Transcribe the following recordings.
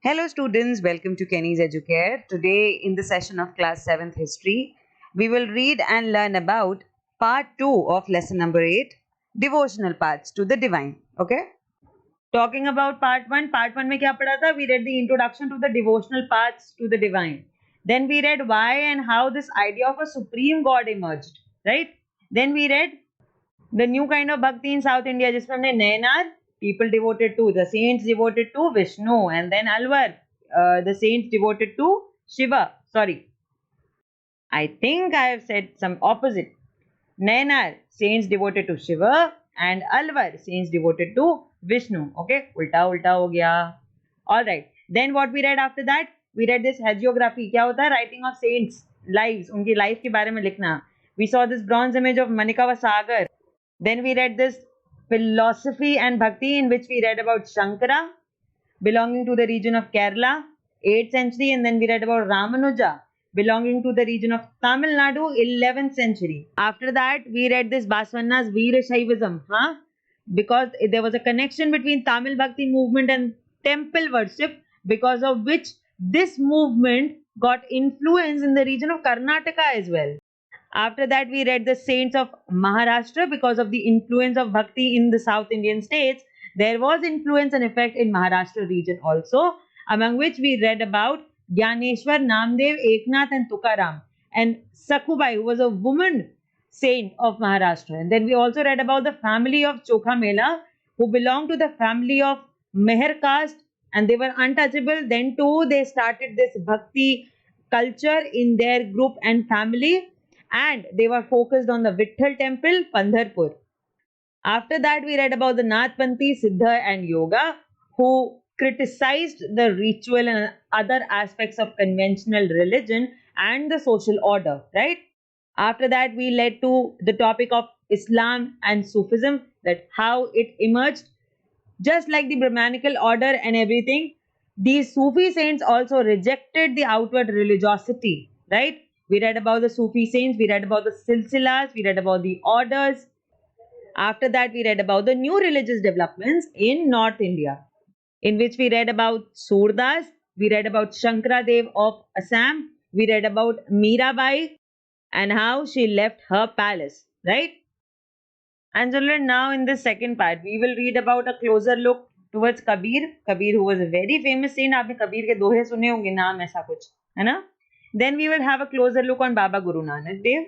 Hello students, welcome to Kenny's Educare. Today in the session of class 7th history, we will read and learn about part 2 of lesson number 8, devotional paths to the divine. Okay? Talking about part 1 में क्या पढ़ा था? We read the introduction to the devotional paths to the divine. Then we read why and how this idea of a supreme God emerged, right? Then we read the new kind of bhakti in South India, जिसमें हमने Nainar, people devoted to the saints devoted to Vishnu, and then Alwar, the saints devoted to Shiva. Sorry, I think I have said some opposite. Nainar, saints devoted to Shiva, and Alwar, saints devoted to Vishnu. Okay, ulta ulta ho gaya. All right. Then what we read after that? We read this hagiography. क्या होता है? Writing of saints' lives. उनकी life के बारे में लिखना. We saw this bronze image of Manikava Sagar. Then we read this philosophy and bhakti in which we read about Shankara belonging to the region of Kerala, 8th century, and then we read about Ramanuja belonging to the region of Tamil Nadu, 11th century. After that, we read this Basvanna's Veera Shaivism, because there was a connection between Tamil Bhakti movement and temple worship, because of which this movement got influence in the region of Karnataka as well. After that, we read the saints of Maharashtra because of the influence of Bhakti in the South Indian states. There was influence and effect in Maharashtra region also, among which we read about Gyaneshwar, Namdev, Eknath and Tukaram, and Sakhubai, who was a woman saint of Maharashtra. And then we also read about the family of Chokha Mela, who belonged to the family of Meher caste, and they were untouchable. Then too, they started this Bhakti culture in their group and family, and they were focused on the Vitthal temple, Pandharpur. After that, we read about the Nathpanthi, Siddha, and Yoga, who criticized the ritual and other aspects of conventional religion and the social order, right? After that, we led to the topic of Islam and Sufism, that how it emerged. Just like the Brahmanical order and everything, these Sufi saints also rejected the outward religiosity, right? We read about the Sufi saints, we read about the silsilas, we read about the orders. After that, we read about the new religious developments in North India, in which we read about Surdas, we read about Shankaradev of Assam, we read about Mirabai and how she left her palace, right? And children, now in this second part, we will read about a closer look towards Kabir. Kabir, who was a very famous saint. आपने कबीर के दोहे सुने होंगे, नाम ऐसा कुछ, है ना? Then we will have a closer look on Baba Guru Nanak Dev.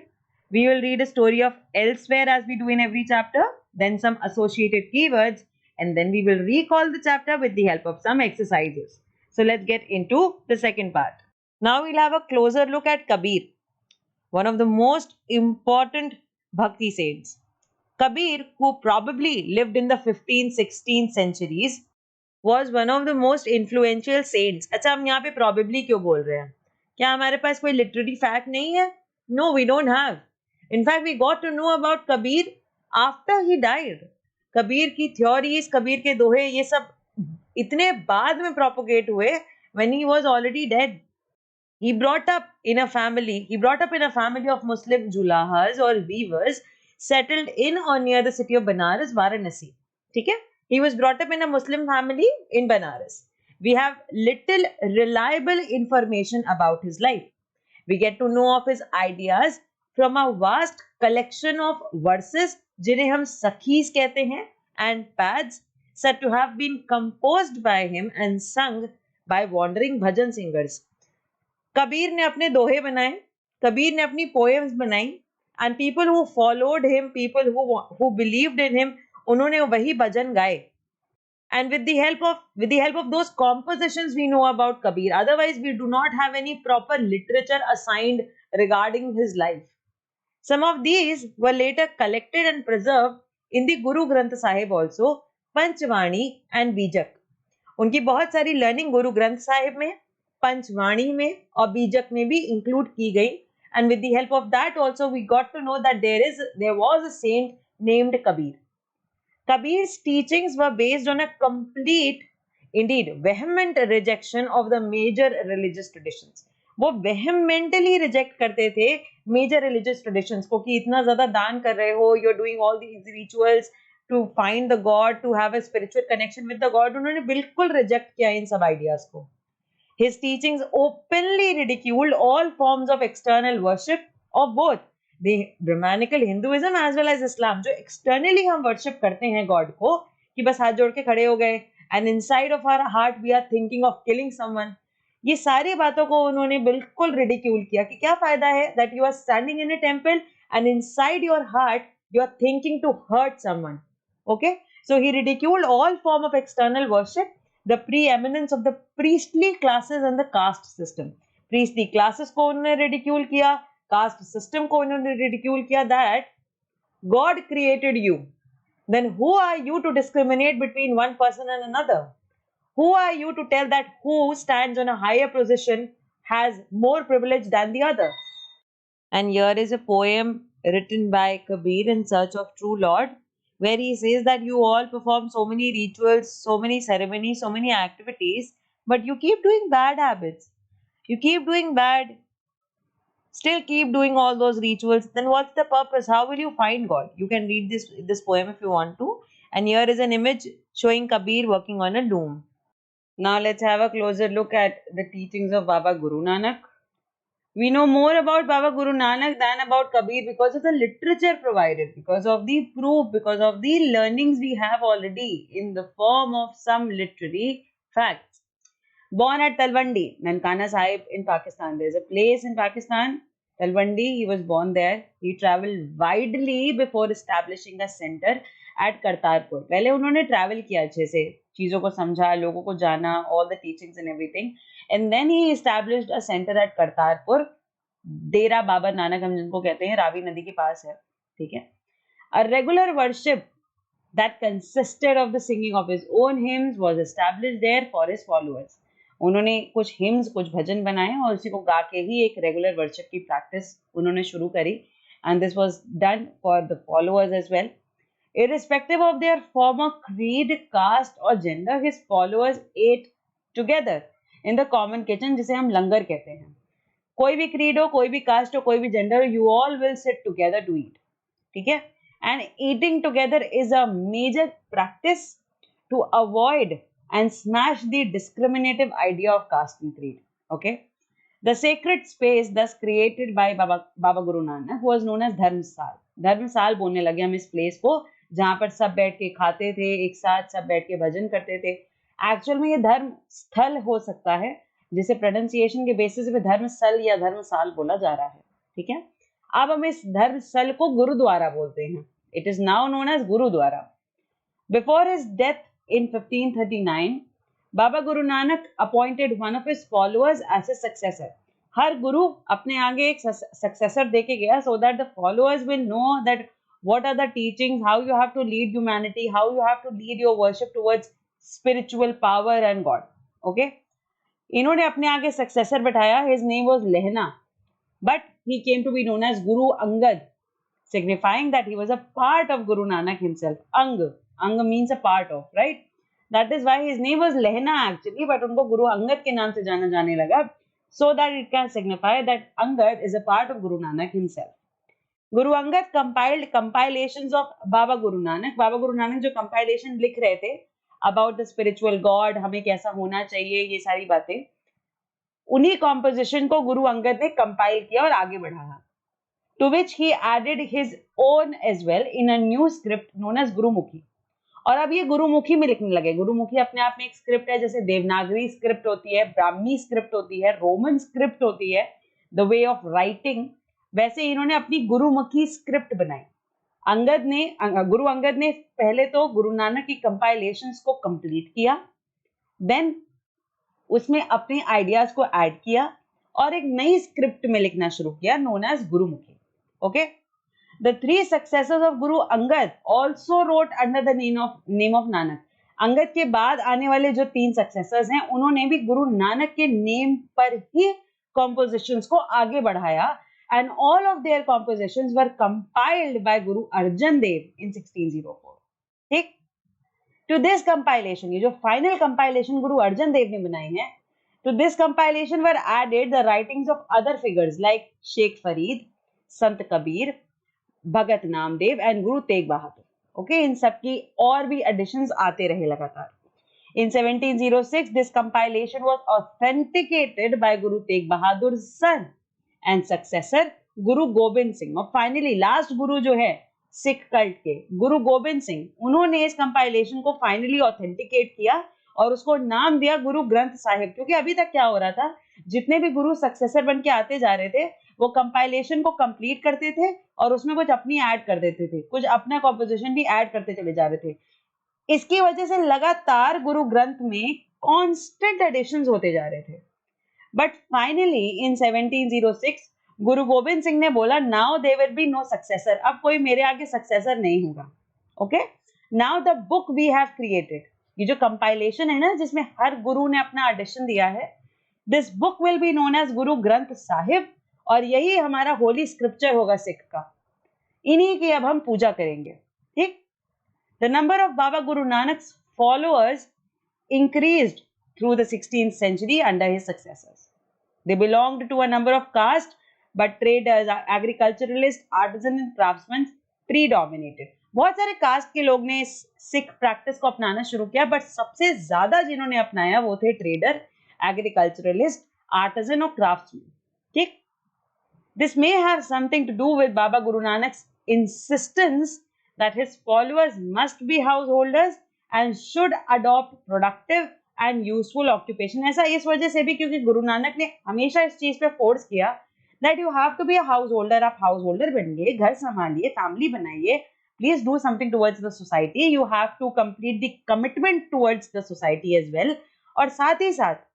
We will read a story of elsewhere as we do in every chapter, then some associated keywords, and then we will recall the chapter with the help of some exercises. So let's get into the second part. Now we'll have a closer look at Kabir, one of the most important Bhakti saints. Kabir, who probably lived in the 15th, 16th centuries, was one of the most influential saints. अच्छा, हम यहाँ पे probably क्यों बोल रहे हैं? क्या हमारे पास कोई literary fact नहीं है? No, we don't have. In fact, we got to know about Kabir after he died. Kabir की theories, कबीर के दोहे, ये सब इतने बाद में propagate हुए when he was already dead. He brought up in a family of Muslim julahas or weavers settled in or near the city of Banaras, Varanasi. Okay? He was brought up in a Muslim family in Banaras. We have little reliable information about his life. We get to know of his ideas from a vast collection of verses, जिन्हें हम सखीज कहते हैं, and pads said to have been composed by him and sung by wandering bhajan singers. Kabir ने अपने दोहे बनाए, कबीर ने अपनी पोएम्स बनाई, and people who followed him, people who believed in him, उन्होंने वही भजन गाए. And with the help of those compositions we know about Kabir. Otherwise, we do not have any proper literature assigned regarding his life. Some of these were later collected and preserved in the Guru Granth Sahib also, Panchvani and Bijak. उनकी बहुत सारी learning गुरु ग्रंथ साहिब में, पंचवाणी में और बीजक में भी include की गई. And with the help of that also we got to know that there was a saint named Kabir. Kabir's teachings were based on a complete, indeed vehement rejection of the major religious traditions. वो vehemently reject करते थे major religious traditions को, कि इतना ज़्यादा दान कर रहे हो, you're doing all these rituals to find the God, to have a spiritual connection with the God. उन्होंने बिल्कुल reject किया इन सब ideas को. His teachings openly ridiculed all forms of external worship of both the Brahmanical Hinduism as well as Islam. जो externally हम worship करते हैं God को, कि बस हाथ जोड़ के खड़े हो गए, and inside of our heart we are thinking of killing someone. ये सारी बातों को उन्होंने बिल्कुल रिडिक्यूल किया कि क्या फायदा है that you are standing in a temple and inside your heart you are thinking to hurt someone. Okay, so he ridiculed all form of external worship, the preeminence of the priestly classes and the caste system. priestly classes को उन्होंने ridicule किया, caste system को उन्होंने ridicule किया, that God created you, then who are you to discriminate between one person and another? Who are you to tell that who stands on a higher position has more privilege than the other? And here is a poem written by Kabir in search of true Lord, where he says that you all perform so many rituals, so many ceremonies, so many activities, but you keep doing bad habits. You keep doing bad, still keep doing all those rituals. Then what's the purpose? How will you find God? You can read this poem if you want to. And here is an image showing Kabir working on a loom. Now let's have a closer look at the teachings of Baba Guru Nanak. We know more about Baba Guru Nanak than about Kabir because of the literature provided, because of the proof, because of the learnings we have already in the form of some literary facts. Born at Talwandi, Nankana Sahib in Pakistan. There's a place in Pakistan, Talwandi. He was born there. He traveled widely before establishing a center at Kartarpur. पहले उन्होंने travel किया अच्छे से, चीजों को समझा, लोगों को जाना, all the teachings and everything. And then he established a center at Kartarpur. Dera Baba Nanak हम जिनको कहते हैं, रावी नदी के पास है, ठीक है. A regular worship that consisted of the singing of his own hymns was established there for his followers. उन्होंने कुछ हिम्स, कुछ भजन बनाए और उसी को गा के ही एक रेगुलर वर्शिप की प्रैक्टिस उन्होंने शुरू करी. And this was done for the followers as well. Irrespective of their former creed, caste or gender, his followers ate together in the common kitchen, जिसे हम लंगर कहते हैं. कोई भी creed हो, कोई भी caste हो, कोई भी gender हो, you all will sit together to eat. ठीक है? And eating together is a major practice to avoid and smash the discriminative idea of caste and creed. Okay? The sacred space thus created by Baba Guru Nanak was known as Dharmsal. Dharmsal बोलने लगे हम इस place को, जहां पर सब बैठ के खाते थे, एक साथ सब बैठ के भजन करते थे. एक्चुअल में ये धर्म स्थल हो सकता है, जिसे प्रोनाउंसिएशन के बेसिस पे धर्मस्थल या धर्मसाल बोला जा रहा है. ठीक है. अब हम इस धर्मस्थल को गुरुद्वारा बोलते हैं. It is now known as gurdwara. Before his death in 1539, Baba Guru Nanak appointed one of his followers as a successor. हर गुरु अपने आगे एक successor देके गया, so that the followers will know that what are the teachings, how you have to lead humanity, how you have to lead your worship towards spiritual power and God. Okay? इन्होंने अपने आगे successor बैठाया. His name was Lehna, but he came to be known as Guru Angad, signifying that he was a part of Guru Nanak himself. Anga means a part of, right? That is why his name was Lehna actually, but उनको गुरु अंगद के नाम से जाना जाने लगा, so that it can signify that Angad is a part of Guru Nanak himself. Guru Angad compiled compilations of Baba Guru Nanak. Baba Guru Nanak जो compilation लिख रहे थे about the spiritual God, हमें कैसा होना चाहिए, ये सारी बातें, उन्हीं composition को गुरु अंगद ने compile किया और आगे बढ़ाया. To which he added his own as well in a new script known as Gurumukhi. और अब ये गुरुमुखी में लिखने लगे. गुरुमुखी अपने आप में एक स्क्रिप्ट है, जैसे देवनागरी स्क्रिप्ट होती है, ब्राह्मी स्क्रिप्ट होती है, रोमन स्क्रिप्ट होती है, द वे ऑफ राइटिंग, वैसे इन्होंने अपनी गुरुमुखी स्क्रिप्ट बनाई. गुरु अंगद ने पहले तो गुरु नानक की कंपाइलेशंस को कंप्लीट किया, देन उसमें अपने आइडियाज को ऐड किया और एक नई स्क्रिप्ट में लिखना शुरू किया, known as Gurmukhi. Okay. The three successors of Guru Angad also wrote under the name of Nanak. Angad के बाद आने वाले जो 3 सक्सेसर्स हैं, उन्होंने भी गुरु नानक के नेम पर ही compositions को आगे बढ़ाया, and all of their compositions were compiled by Guru Arjan Dev in 1604. ठीक. To this compilation, ये जो final compilation गुरु अर्जन देव ने बनाई है, to this compilation were added the writings of other figures like Sheikh Farid, Sant Kabir, Bhagat Namdev and Guru Tegh Bahadur. Okay, इन सब की और भी एडिशंस आते रहे लगातार. In 1706, this compilation was authenticated by Guru Tegh Bahadur's son and successor Guru Gobind Singh. और finally last गुरु जो है सिख कल्ट के गुरु गोबिंद सिंह, उन्होंने इस कंपाइलेशन को फाइनली ऑथेंटिकेट किया और उसको नाम दिया गुरु ग्रंथ साहिब। क्योंकि अभी तक क्या हो रहा था, जितने भी गुरु सक्सेसर बन के आते जा रहे थे वो कंपाइलेशन को कंप्लीट करते थे और उसमें कुछ अपनी ऐड कर देते थे, कुछ अपना कॉम्पोजिशन भी ऐड करते चले जा रहे थे। इसकी वजह से लगातार गुरु ग्रंथ में कांस्टेंट एडिशंस होते जा रहे थे। But finally in 1706 Guru Gobind Singh ने बोला now there will be no successor, अब कोई मेरे आगे सक्सेसर नहीं होगा। Okay, now the book we have created, ये जो कंपाइलेशन है ना जिसमें हर गुरु ने अपना एडिशन दिया है, this book will be known as Guru Granth Sahib, और यही हमारा होली स्क्रिप्चर होगा सिख का। इन्हीं की अब हम पूजा करेंगे। ठीक, the number of Baba Guru नानक's followers increased through the 16th century under his successors. They belonged to a number of castes, but traders, agriculturalists, artisans and craftsmen predominated. बहुत सारे कास्ट के लोग ने इस सिख प्रैक्टिस को अपनाना शुरू किया, बट सबसे ज्यादा जिन्होंने अपनाया वो थे ट्रेडर, एग्रीकल्चरलिस्ट, आर्टिजन और क्राफ्ट्समैन। ठीक, this may have something to do with Baba Guru Nanak's insistence that his followers must be householders and should adopt productive and useful occupation. ऐसा इस वजह से भी क्योंकि गुरु नानक ने हमेशा इस चीज पे फोर्स किया that you have to be a householder. आप हाउसहोल्डर बनिए, घर संभालिए, फैमिली बनाइए, please do something towards the society. You have to complete the commitment towards the society as well. और साथ ही साथ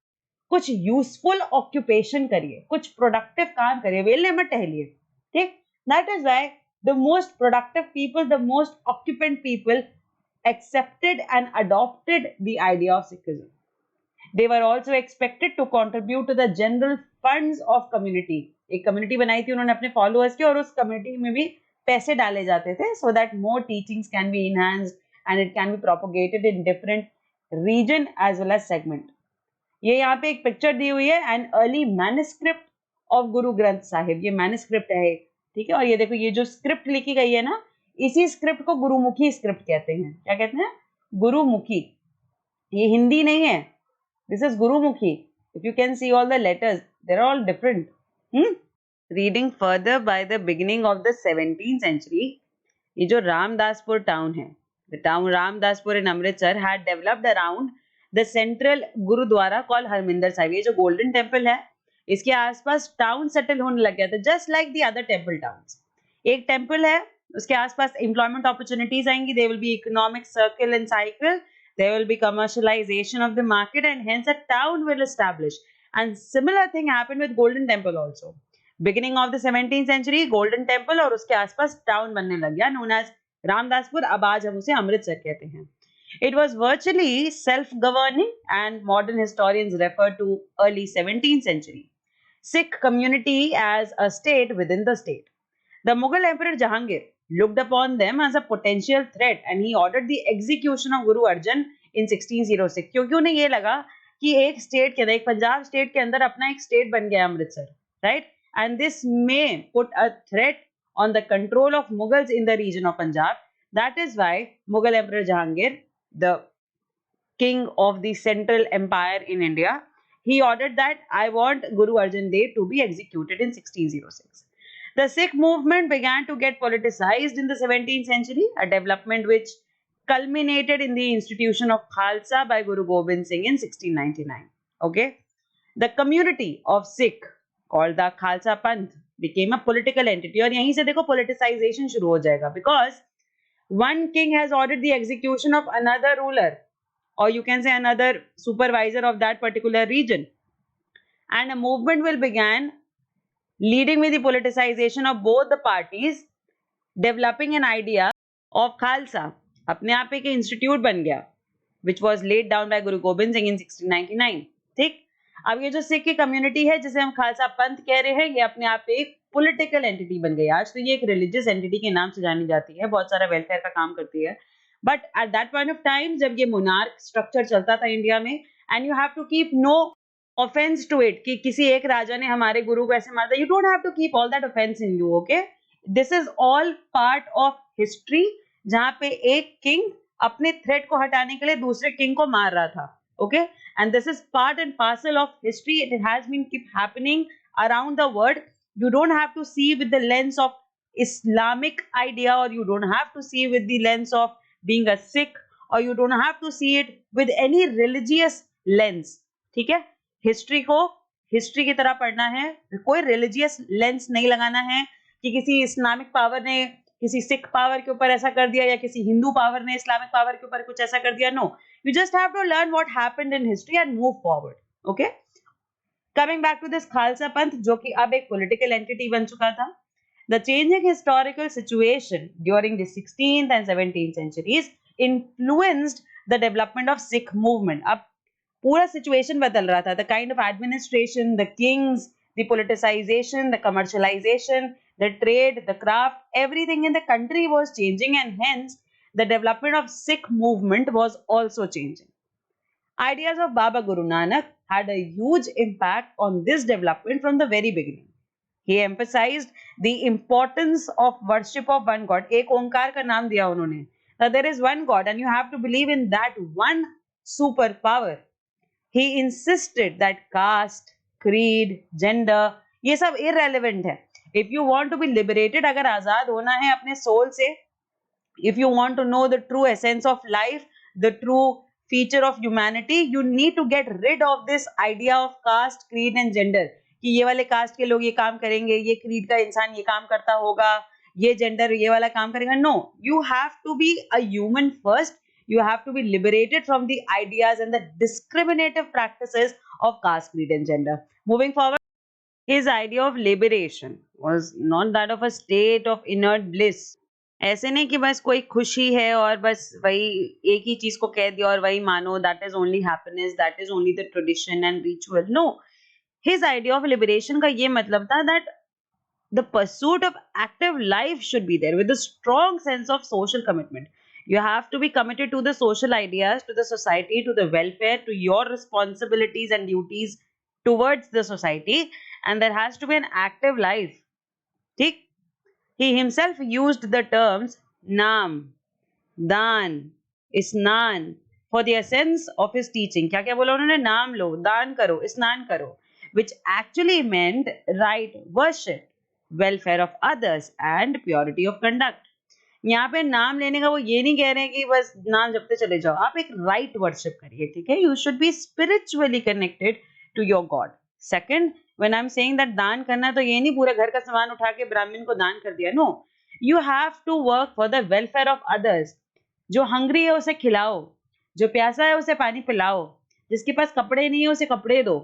कुछ यूजफुल ऑक्यूपेशन करिए, कुछ प्रोडक्टिव काम करिए, वेले मत टहलिए। ठीक, that is why the most productive people, the most occupant people accepted and adopted the idea of Sikhism. They were also expected to contribute to the general funds of community. एक community बनाई थी उन्होंने अपने followers की, और उस community में भी पैसे डाले जाते थे so that more teachings can be enhanced and it can be propagated in different region as well as segment. ये यहाँ पे एक पिक्चर दी हुई है, एन अर्ली मैन्युस्क्रिप्ट ऑफ गुरु ग्रंथ साहिब। ये मैन्युस्क्रिप्ट है, ठीक है, और ये देखो ये जो स्क्रिप्ट लिखी गई है ना, इसी स्क्रिप्ट को गुरुमुखी स्क्रिप्ट कहते हैं। क्या कहते हैं? गुरुमुखी। ये हिंदी नहीं है, this is Gurmukhi. If you can see all the letters, they are all different. Reading further, by the beginning of the 17th century, ये जो रामदासपुर टाउन है, the town Ramdaspur in Amritsar had developed around the central gurdwara called Harmandir Sahib. ये जो golden temple है, इसके आसपास town settle होने लग गया था, just like the other temple towns. एक टेम्पल है, उसके आसपास एम्प्लॉयमेंट अपॉर्चुनिटीज आएंगी, there will be economic circle and cycle, there will be commercialization of the market and hence a town will establish. And similar thing happened with Golden Temple also. Beginning of the 17th century, Golden Temple और उसके आसपास town बनने लग गया, known as Ramdaspur. अब आज हम उसे अमृतसर कहते हैं। It was virtually self-governing and modern historians refer to early 17th century Sikh community as a state within the state. The Mughal Emperor Jahangir looked upon them as a potential threat and he ordered the execution of Guru Arjan in 1606. क्योंकि उन्हें ये लगा कि एक state के अंदर, एक Punjab state के अंदर अपना एक स्टेट बन गया Amritsar, right, and this may put a threat on the control of Mughals in the region of Punjab. That is why Mughal Emperor Jahangir, the king of the Central Empire in India, he ordered that I want Guru Arjan Dev to be executed in 1606. The Sikh movement began to get politicized in the 17th century, a development which culminated in the institution of Khalsa by Guru Gobind Singh in 1699. Okay, the community of Sikh called the Khalsa Panth became a political entity. और यहीं से देखो politicization शुरू हो जाएगा, because one king has ordered the execution of another ruler, or you can say another supervisor of that particular region, and a movement will begin leading with the politicization of both the parties, developing an idea of Khalsa. अपने आप एक institute बन गया, which was laid down by Guru Gobind Singh in 1699. ठीक, अब ये जो सिख की कम्युनिटी है जिसे हम खालसा पंथ कह रहे हैं, ये अपने आप एक पॉलिटिकल एंटिटी बन गई। आज तो ये एक रिलीजियस एंटिटी के नाम से जानी जाती है, बहुत सारा वेलफेयर का काम करती है, but at that point of time जब ये मोनार्क स्ट्रक्चर चलता था इंडिया में, and you have to keep no offence to it, कि किसी एक राजा ने हमारे गुरु को ऐसे मार दिया, you don't have to keep all that offence in you. Okay, this is all part of history, जहां पे एक किंग अपने थ्रेट को हटाने के लिए दूसरे किंग को मार रहा था. Okay, and this is part and parcel of history. It has been keep happening around the world. You don't have to see with the lens of Islamic idea, or you don't have to see with the lens of being a Sikh, or you don't have to see it with any religious lens. ठीक है, history को history की तरह पढ़ना है, कोई religious lens नहीं लगाना है कि किसी इस्लामिक पावर ने किसी सिख पावर के ऊपर ऐसा कर दिया या किसी हिंदू पावर ने इस्लामिक पावर के ऊपर कुछ ऐसा कर दिया. No, you just have to learn what happened in history and move forward. Okay, coming back to this Khalsa Panth, जो कि अब एक political entity बन चुका था. The changing historical situation during the 16th and 17th centuries influenced the development of Sikh movement. अब पूरा situation बदल रहा था. The kind of administration, the kings, the politicization, the commercialization, the trade, the craft, everything in the country was changing, and hence the development of Sikh movement was also changing. Ideas of Baba Guru Nanak had a huge impact on this development from the very beginning. He emphasized the importance of worship of one God. एक ओंकार का नाम दिया उन्होंने. That there is one God and you have to believe in that one superpower. He insisted that caste, creed, gender, ये सब irrelevant है. If you want to be liberated, अगर आजाद होना है अपने soul से, if you want to know the true essence of life, the true feature of humanity, you need to get rid of this idea of caste, creed and gender. कि ये वाले cast के लोग ये काम करेंगे, ये क्रीड का इंसान ये काम करता होगा, ये जेंडर ये वाला काम करेगा. No, you have to be a human first. You have to be liberated from the ideas and the discriminative practices of caste, creed and gender. Moving forward, his idea of liberation was not that of a state of inert bliss. ऐसे नहीं कि बस कोई खुशी है और बस वही एक ही चीज को कह दिया और वही मानो, that is only happiness, that is only the tradition and ritual. No, his idea of liberation का ये मतलब था that the pursuit of active life should be there with a strong sense of social commitment. You have to be committed to the social ideas, to the society, to the welfare, to your responsibilities and duties towards the society, and there has to be an active life. ठीक? He himself used the terms Naam, Dan, Isnan for the essence of his teaching. क्या क्या बोला उन्होंने? नाम लो, दान करो, स्नान करो, which actually meant right worship, welfare of others and purity of conduct. यहाँ पे नाम लेने का वो ये नहीं कह रहे हैं कि बस नाम जपते चले जाओ, आप एक right worship करिए. ठीक है, you should be spiritually connected to your God. Second, when I'm saying that दान करना तो ये नहीं पूरे घर का सामान उठा के ब्राह्मण को दान कर दिया. No, you have to work for the welfare of others. जो hungry है उसे खिलाओ, जो प्यासा है उसे पानी पिलाओ, जिसके पास कपड़े नहीं है उसे कपड़े दो,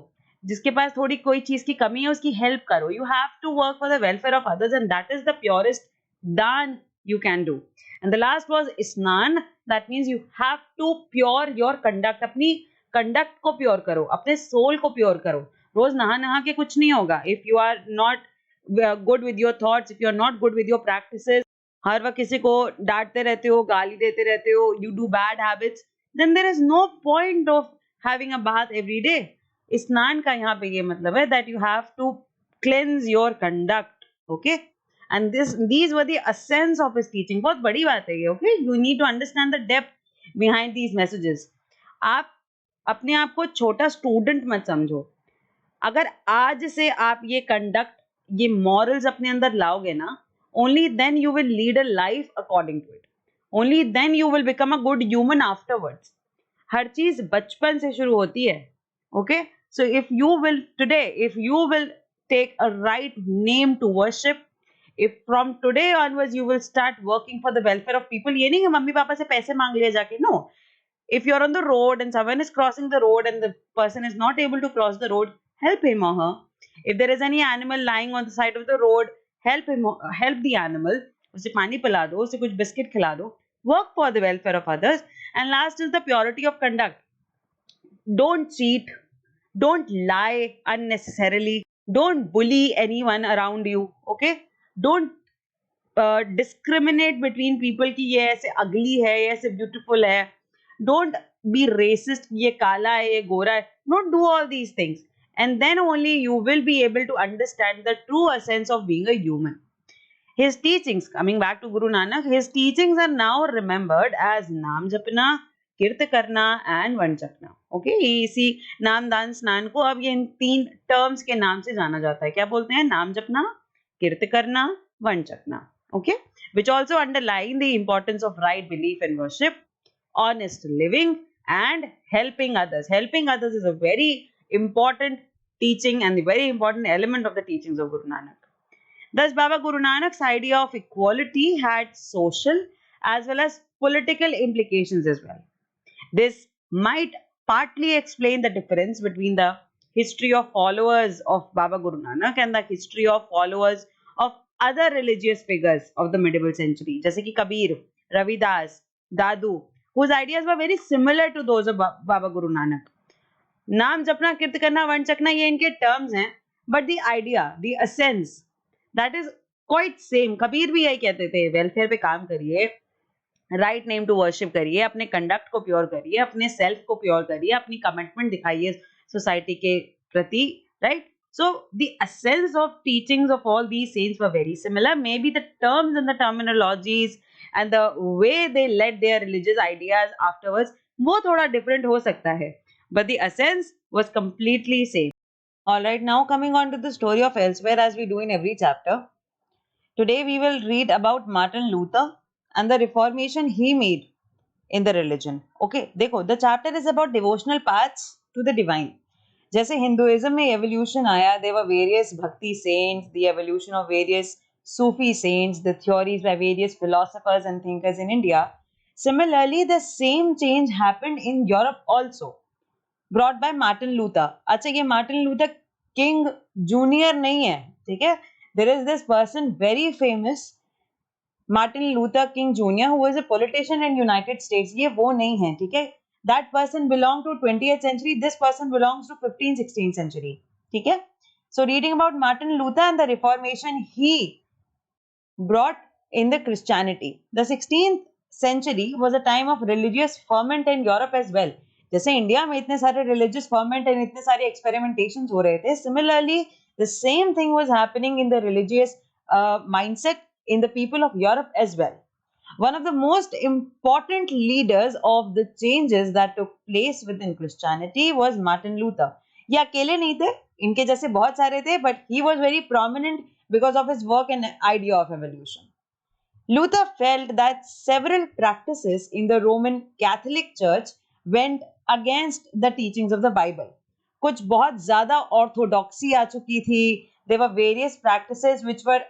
जिसके पास थोड़ी कोई चीज की कमी है उसकी हेल्प करो. You have to work for the welfare of others, and that is the purest दान you can do. And the last was isnan. That means you have to pure your conduct. अपनी conduct को pure करो, अपने soul को pure करो. रोज नहा नहा के कुछ नहीं होगा. If you are not good with your thoughts, if you are not good with your practices, हर वक्त किसी को डांटते रहते हो, गाली देते रहते हो, you do bad habits, then there is no point of having a bath every day. स्नान का यहाँ पे ये मतलब है that you have to cleanse your conduct. Okay, and these were the essence of his teaching. बहुत बड़ी बात है ये. Okay, you need to understand the depth behind these messages. आप अपने आप को छोटा स्टूडेंट मत समझो. अगर आज से आप ये कंडक्ट, ये मॉरल्स अपने अंदर लाओगे ना, only then you will lead a life according to it. Only then you will become a good human afterwards. हर चीज बचपन से शुरू होती है. Okay, so if you will today, if you will take a right name to worship, if from today onwards you will start working for the welfare of people, ये नहीं कि mummy papa से पैसे मांग लिए जाके. No, if you're on the road and someone is crossing the road and the person is not able to cross the road, help him or her. If there is any animal lying on the side of the road, help him, help the animal. उसे पानी पिला दो, उसे कुछ biscuit खिला दो. Work for the welfare of others. And last is the purity of conduct. Don't cheat. Don't lie unnecessarily. Don't bully anyone around you. Okay? Don't discriminate between people कि ये ऐसे ugly है, ये ऐसे beautiful है. Don't be racist. ये काला है, ये गोरा है. Don't do all these things. And then only you will be able to understand the true essence of being a human. His teachings, coming back to Guru Nanak, his teachings are now remembered as Naam Japna, Kirt Karna and Van Japna. Okay, इसी नाम दान स्नान को अब ये इन 3 terms के नाम से जाना जाता है. क्या बोलते हैं? नाम जपना, किर्त करना, वन जपना. Okay, which also underline the importance of right belief and worship, honest living and helping others. Helping others is a very important teaching and a very important element of the teachings of Guru Nanak. Thus, Baba Guru Nanak's idea of equality had social as well as political implications as well. This might partly explain the difference between the history of followers of Baba Guru Nanak and the history of followers of other religious figures of the medieval century, जैसे कि कबीर, रविदास, दादू, whose ideas were very similar to those of Baba Guru Nanak. नाम जपना, कीर्त करना, one चखना ये इनके terms हैं, but the idea, the essence, that is quite same. Kabir भी यही कहते थे, वेलफेयर पे काम करिए, राइट नेम टू वर्शिप करिए, अपने कंडक्ट को प्योर करिए, अपने सेल्फ को प्योर करिए, अपनी कमिटमेंट दिखाइए सोसाइटी के प्रति, right? So the essence of teachings of all these saints were very similar. Maybe the terms and the terminologies and the way they led their religious ideas afterwards वो थोड़ा different हो सकता है, but the essence was completely same. Alright, now coming on to the story of elsewhere as we do in every chapter. Today we will read about Martin Luther and the reformation he made in the religion. Okay, देखो, the chapter is about devotional paths to the divine. जैसे Hinduism में evolution आया, there were various bhakti saints, the evolution of various Sufi saints, the theories by various philosophers and thinkers in India. Similarly, the same change happened in Europe also, brought by Martin Luther. अच्छा, ये Martin Luther King Jr. नहीं है, ठीक है? There is this person very famous, Martin Luther King Jr., who was a politician in United States. ये वो नहीं है, ठीक है? That person belonged to 20th century. This person belongs to 15th, 16th century. ठीक है? So reading about Martin Luther and the Reformation he brought in the Christianity. The 16th century was a time of religious ferment in Europe as well. जैसे India में इतने सारे religious ferment and इतने सारे experimentations हो रहे थे. Similarly, the same thing was happening in the religious mindset in the people of Europe as well. One of the most important leaders of the changes that took place within Christianity was Martin Luther. ये अकेले नहीं थे, इनके जैसे बहुत सारे थे, but he was very prominent because of his work and idea of evolution. Luther felt that several practices in the Roman Catholic Church went against the teachings of the Bible. कुछ बहुत ज़्यादा orthodoxy आ चुकी थी. There were various practices which were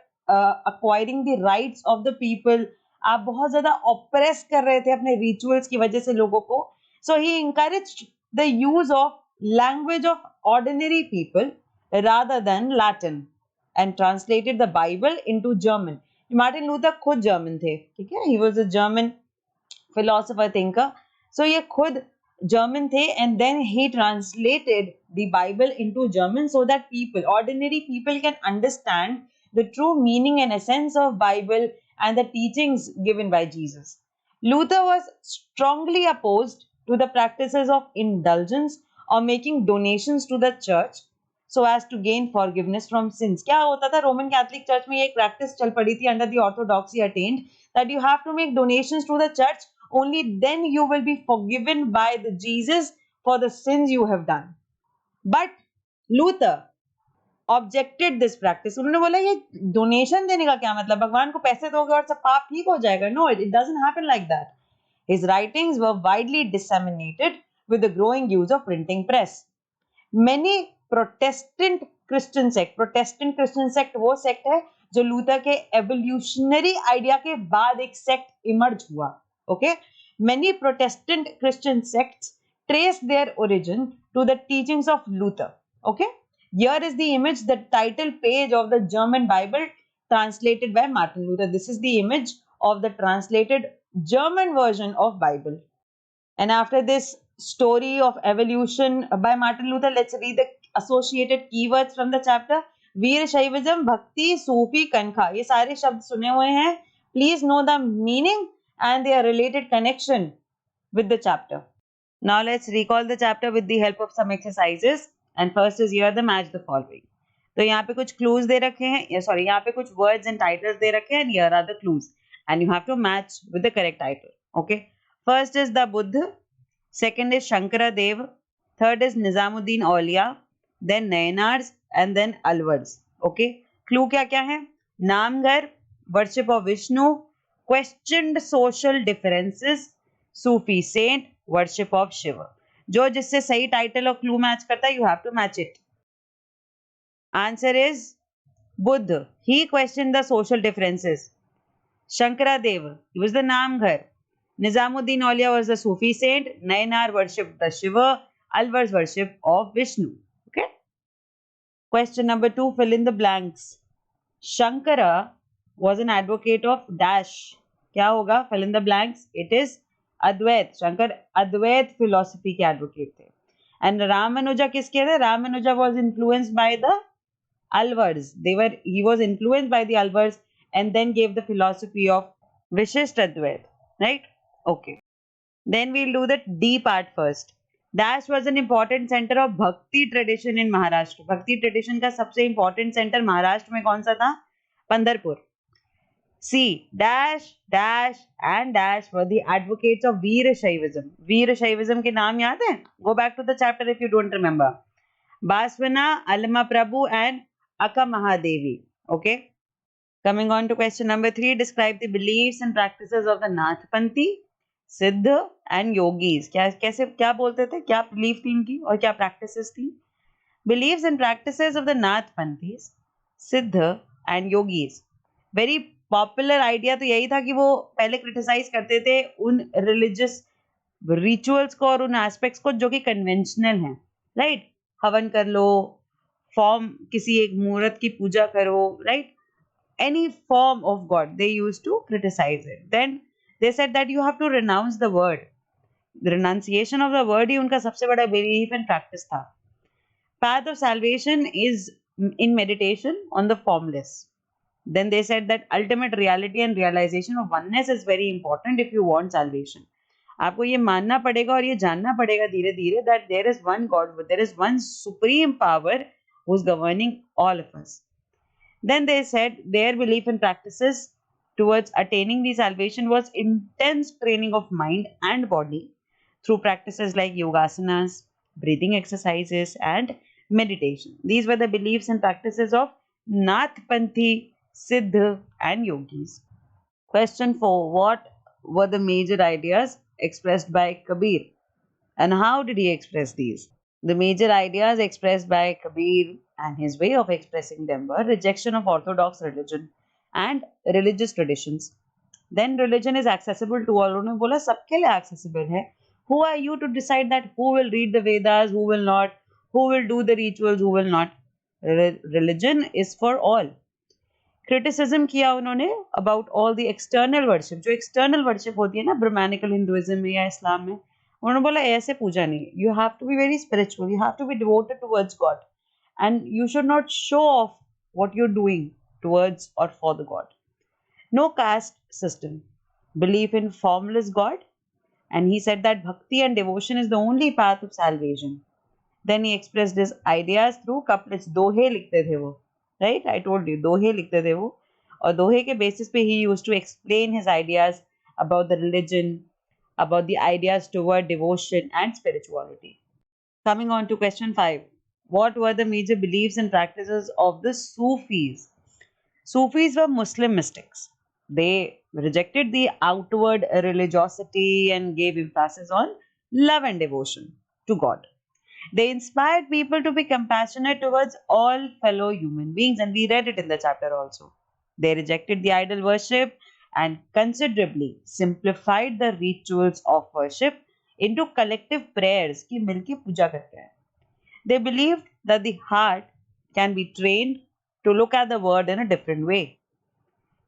acquiring the rights of the people. आप बहुत ज़्यादा oppress कर रहे थे अपने rituals की वजह से लोगों को. So he encouraged the use of language of ordinary people rather than Latin and translated the Bible into German. Martin Luther खुद जर्मन थे, ठीक है? He was a German philosopher thinker. So ये खुद जर्मन थे and then he translated the Bible into German so that people, ordinary people, can understand the true meaning and essence of Bible and the teachings given by Jesus. Luther was strongly opposed to the practices of indulgence or making donations to the church so as to gain forgiveness from sins. क्या होता था Roman Catholic church में? एक practice चल पड़ी थी under the orthodoxy attained that you have to make donations to the church, only then you will be forgiven by the Jesus for the sins you have done. But Luther objected this practice. उन्होंने बोला ये donation देने का क्या मतलब? भगवान को पैसे दोगे और सब पाप ठीक हो जाएगा? No, it doesn't happen like that. His writings were widely disseminated with the growing use of printing press. Many Protestant Christian sect वो सेक्ट है जो लूथर के एवोल्यूशनरी आइडिया के बाद एक सेक्ट इमर्ज हुआ. Okay, many Protestant Christian sects trace their origin to the teachings of Luther. Okay, here is the image, the title page of the German Bible translated by Martin Luther. This is the image of the translated German version of Bible. And after this story of evolution by Martin Luther, let's read the associated keywords from the chapter. वीर शैविज्म, भक्ति, सूफी, कनखा, ये सारे शब्द सुने हुए हैं. Please know the meaning and their related connection with the chapter. Now let's recall the chapter with the help of some exercises. And first is here the match the following. तो यहाँ पे कुछ क्लूज दे रखे हैं, sorry यहाँ पे कुछ words and titles दे रखे हैं, and here are the clues and you have to match with the correct title. Okay, first is the Buddha, second is Shankara Dev, third is Nizamuddin Auliya, then Nayanars and then Alvars. Okay, clue क्या क्या है? Namghar, worship of Vishnu, questioned social differences, Sufi saint, worship of Shiva. जो जिससे सही title और clue match करता है, you have to match it. Answer is Buddha. He questioned the social differences. Shankaradev, he was the Namghar. Nizamuddin Auliya was the Sufi saint. Nayanar worshipped the Shiva. Alvars worship of Vishnu. Okay. Question number 2, fill in the blanks. Shankara was an advocate of dash. क्या होगा? Fill in the blanks. It is Advait. Shankar Advait philosophy के advocate थे. And Ramanuja किसके थे? Ramanuja was influenced by the Alvars. He was influenced by the Alvars and then gave the philosophy of Vishishtadvait. Right? Okay. Then we'll do the D part first. Dash was an important center of Bhakti tradition in Maharashtra. Bhakti tradition का सबसे important center Maharashtra में कौन सा था? Pandharpur. C. Dash, dash and dash were the advocates of Veer Shaivism. Veer Shaivism के नाम याद है? Go back to the chapter if you don't remember. Baswana, Alma Prabhu and Akka Mahadevi. Okay. Coming on to question number 3, describe the beliefs and practices of the Nathpanthi, Siddha and Yogis. क्या बोलते थे? क्या belief थी इनकी और क्या practices थी? Beliefs and practices of the Nathpanthis, Siddha and Yogis. Very popular idea तो यही था कि वो पहले criticize करते थे उन religious rituals को और उन aspects को जो कि conventional हैं. Right? हवन कर लो, फॉर्म किसी एक मूर्त की पूजा करो, right? Any form of God, they used to criticize it. Then they said that you have to renounce the word. The renunciation of the word ही उनका सबसे बड़ा belief and practice था. Path of salvation is in meditation on the formless. Then they said that ultimate reality and realization of oneness is very important if you want salvation. आपको ये मानना पड़ेगा और ये जानना पड़ेगा धीरे धीरे that there is one God, there is one supreme power who is governing all of us. Then they said their belief and practices towards attaining the salvation was intense training of mind and body through practices like yogasanas, breathing exercises and meditation. These were the beliefs and practices of Nathpanthi, Siddha and Yogis. Question 4. What were the major ideas expressed by Kabir and how did he express these? The major ideas expressed by Kabir and his way of expressing them were rejection of orthodox religion and religious traditions. Then religion is accessible to all. उन्होंने बोला सबके लिए accessible है. Who are you to decide that who will read the Vedas, who will not, who will do the rituals, who will not? Religion is for all. Criticism किया उन्होंने about all the external worship. जो external worship होती है ना ब्रह्मानिकल Hinduism में या इस्लाम में, उन्होंने बोला ऐसे पूजा नहीं. You have to be very spiritual, you have to be devoted towards God and you should not show off what you are doing towards और for the God. No caste system, belief in formless God, and he said that bhakti and devotion is the only path of salvation. Then he expressed his ideas through couplets. दोहे लिखते थे वो, right? I told you दोहे लिखते थे वो, और दोहे के basis पे he used to explain his ideas about the religion, about the ideas toward devotion and spirituality. Coming on to question 5. What were the major beliefs and practices of the Sufis? Sufis were Muslim mystics. They rejected the outward religiosity and gave emphasis on love and devotion to God. They inspired people to be compassionate towards all fellow human beings, and we read it in the chapter also. They rejected the idol worship and considerably simplified the rituals of worship into collective prayers कि मिलके पूजा करते हैं. They believed that the heart can be trained to look at the word in a different way.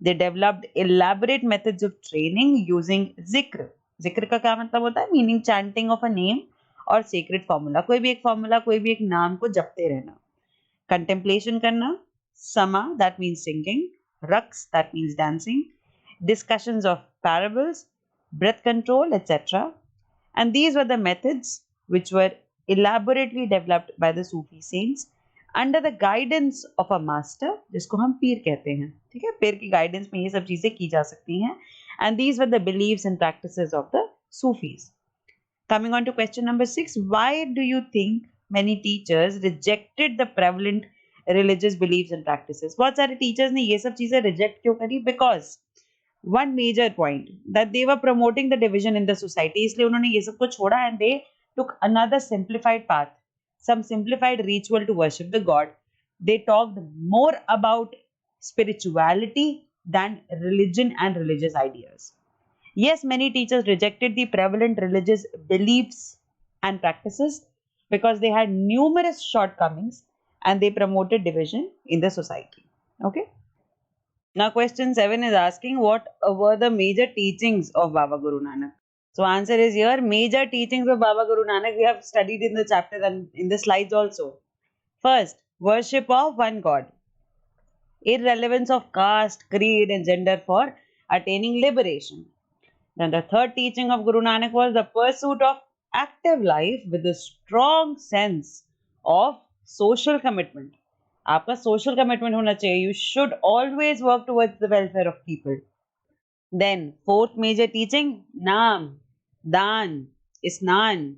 They developed elaborate methods of training using zikr. Zikr का क्या मतलब होता है? Meaning chanting of a name और sacred formula. कोई भी एक formula, कोई भी एक नाम को जपते रहना. Contemplation करना. Sama, that means singing. Raqs, that means dancing. Discussions of parables, breath control, etc. And these were the methods which were elaborately developed by the Sufi saints under the guidance of a master, जिसको हम पीर कहते हैं, ठीक है, पीर की guidance में ये सब चीजें की जा सकती हैं. And these were the beliefs and practices of the Sufis. Coming on to question number 6, why do you think many teachers rejected the prevalent religious beliefs and practices? बहुत सारे teachers ने ये सब चीजें reject क्यों करी? Because one major point that they were promoting the division in the society, इसलिए उन्होंने ये सब को छोड़ा and they took another simplified path, some simplified ritual to worship the god. They talked more about spirituality than religion and religious ideas. Yes, many teachers rejected the prevalent religious beliefs and practices because they had numerous shortcomings and they promoted division in the society. Okay. Now, question 7 is asking what were the major teachings of Baba Guru Nanak? So, answer is here major teachings of Baba Guru Nanak we have studied in the chapter and in the slides also. First, worship of one God. Irrelevance of caste, creed, and gender for attaining liberation. Then the third teaching of Guru Nanak was the pursuit of active life with a strong sense of social commitment. आपका social commitment होना चाहिए. You should always work towards the welfare of people. Then fourth major teaching, Naam, Dan, Isnan.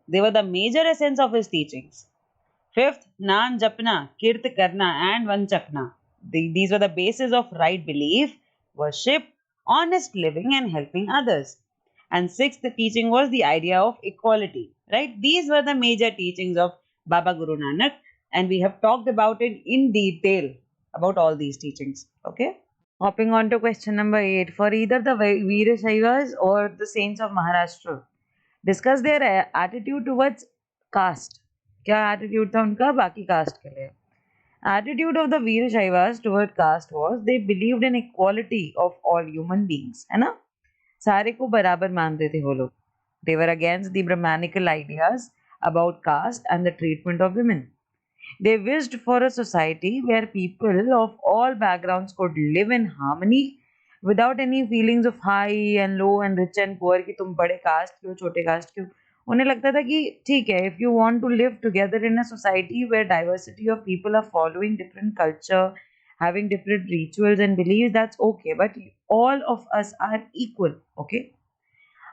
They were the major essence of his teachings. Fifth, Naam Japna, Kirt Karna and Vanchakna. These were the basis of right belief, worship, honest living and helping others. And sixth teaching was the idea of equality, right? These were the major teachings of Baba Guru Nanak and we have talked about it in detail about all these teachings. Okay. Hopping on to question number 8. For either the Veerasaivas or the saints of Maharashtra, discuss their attitude towards caste. क्या attitude था उनका बाकी caste के लिए? Attitude of the Veerasaivas toward caste was they believed in equality of all human beings, है ना? सारे को बराबर मानते थे वो लोग. They were against the Brahmanical ideas about caste and the treatment of women. They wished for a society where people of all backgrounds could live in harmony without any feelings of high and low and rich and poor कि तुम बड़े caste के हो छोटे caste के हो. उन्हें लगता था कि ठीक है, if you want to live together in a society where diversity of people are following different culture, having different rituals and beliefs, that's okay, but all of us are equal. Okay.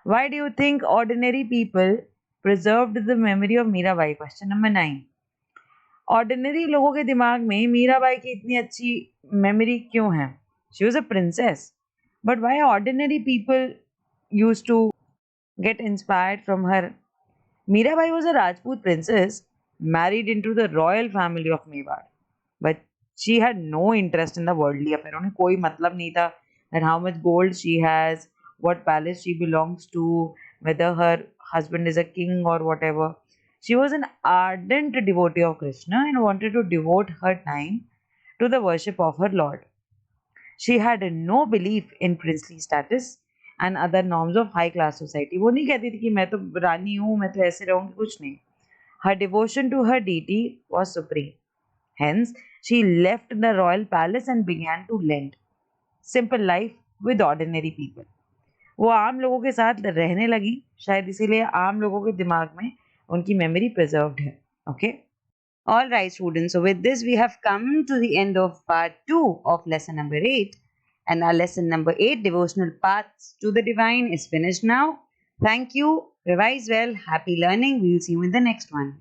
Why do you think ordinary people preserved the memory of Mirabai? Question number 9. Ordinary लोगों के दिमाग में मीराबाई की इतनी अच्छी memory क्यों है? She was a princess, but why ordinary people use to get inspired from her? Mirabai was a Rajput princess married into the royal family of Mewar, but she had no interest in the worldly affair. उन्हें कोई मतलब नहीं था that how much gold she has, what palace she belongs to, whether her husband is a king or whatever. She was an ardent devotee of Krishna and wanted to devote her time to the worship of her Lord. She had no belief in princely status and other norms of high class society. वो नहीं कहती थी कि मैं तो रानी हूँ, मैं तो ऐसे रहूँगी, कुछ नहीं. Her devotion to her deity was supreme. Hence, she left the royal palace and began to lead simple life with ordinary people. वो आम लोगों के साथ रहने लगी, शायद इसीलिए आम लोगों के दिमाग में उनकी memory preserved है. Okay. All right, students. So with this, we have come to the end of part 2 of lesson number 8. And our lesson number 8, Devotional Paths to the Divine, is finished now. Thank you. Revise well. Happy learning. We will see you in the next one.